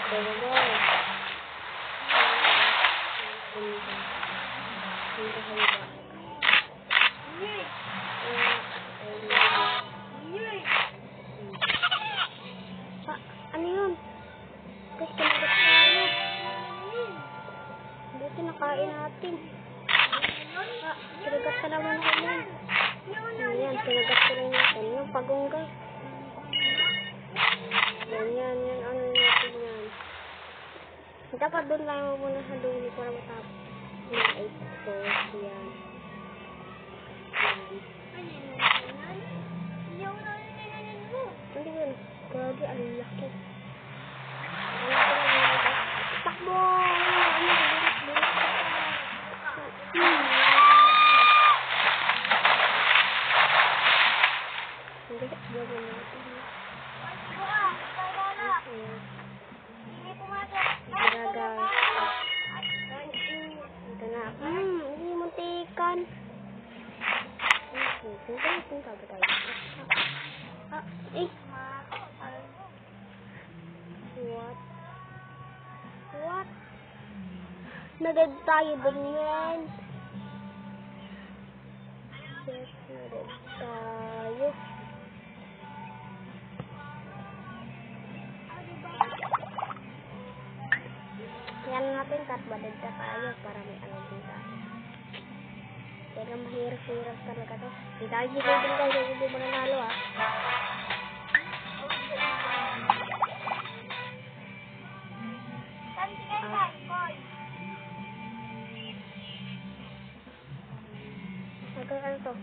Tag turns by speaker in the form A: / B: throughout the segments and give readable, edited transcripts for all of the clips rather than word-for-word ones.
A: Ano yun? Guys, kinagat tayo. Buti nakain natin. Kinagat ka naman ako yan. Ayan, kinagat ka rin natin. Yung pagungga. Yan. Ano natin yan. Dapat doon tayo muna sa dulo para matapos. Yan, ito. Yan. Hindi yun. Grabe, ang laki. Takbo! Hindi, gawin natin. Ito na. Hindi muntikan. Punta ba tayo? What? Nagad tayo dun yan. Yes, nagad tayo. Yan natin, katbadad na tayo para may ano din tayo. Kaya mahirap-hirap talaga to. Di tayo dito din tayo, hindi mo nanalo ah. Ano to?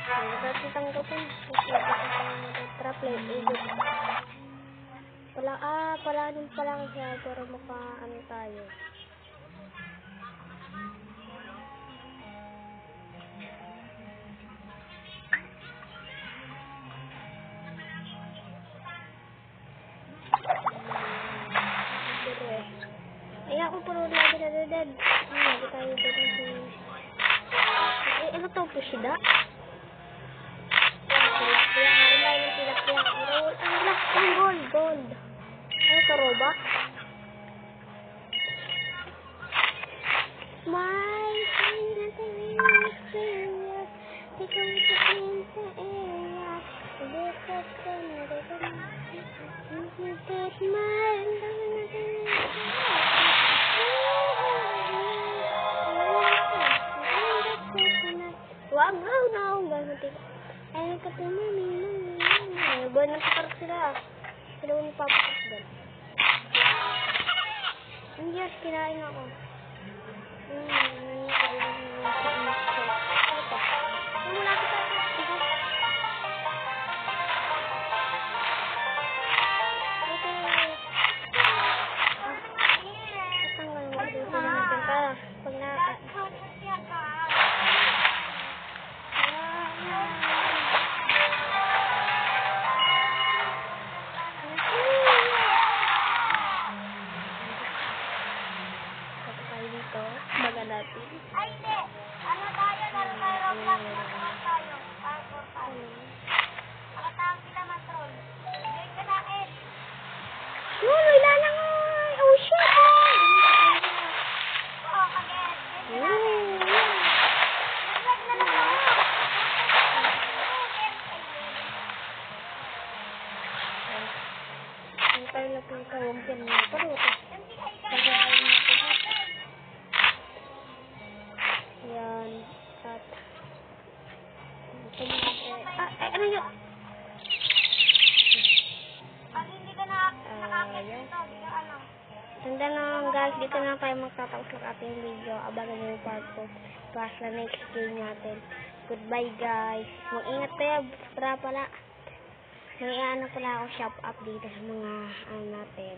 A: Dapat tanggapin. Traplet, ikot. Palanin pa lang siya para makaano tayo. Ay, ako puro lagi na dadad. Lagi tayo dadad. Ano to? Pusida? Tilapia. Harin tayo ng tilapia. Ang gold. Ano sa roba? Smile. Ikaw sa area. Lipat ka na rin. Smile. Wag na ay nagkatumami buwan ng pakarap sila ni Papa Kasdan hindi kinain ako natin.
B: Ay, hindi. Ano tayo? Laro tayo Roblox. Matuman tayo. Parkour tayo. Nakatawag sila matrol. Bigay ka na eh.
A: Wala na nga. Oh, shit.
B: Oo, kagad. Naglag na lang ako.
A: Ang tayo na itong kawang dyan. Pero ito. Yan. At ano yun?
B: Pag hindi ka nakakit dito, di ka ano.
A: Tanda na guys, dito na tayo magtatapos ng ating video. Abangan nyo yung part 2 para sa next game natin. Goodbye guys. Mag-ingat tayo. Para pala. Nag-ano pala ako shop up dito sa mga natin.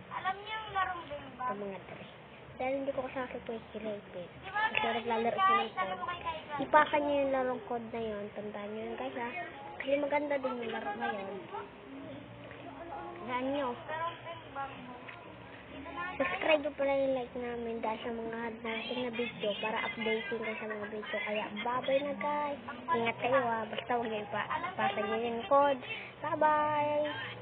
B: Alam niyo yung larong bimba?
A: Sa mga dress. Dahil hindi ko kasi pwede-repeat.
B: Di ba
A: kasi naglalaro ko ng code. Ipakan nyo yung larong code na yun. Tandaan nyo yun guys ha. Kasi maganda din yung laro na yun. Tandaan nyo.
B: Larong bimba mo. Dito na
A: Subscribe ko pala yung like namin dahil sa mga natin na video para updating kayo sa mga video. Kaya bye-bye na guys. Ingat kayo basta huwag niyo ipasa niyo yung code. Bye-bye!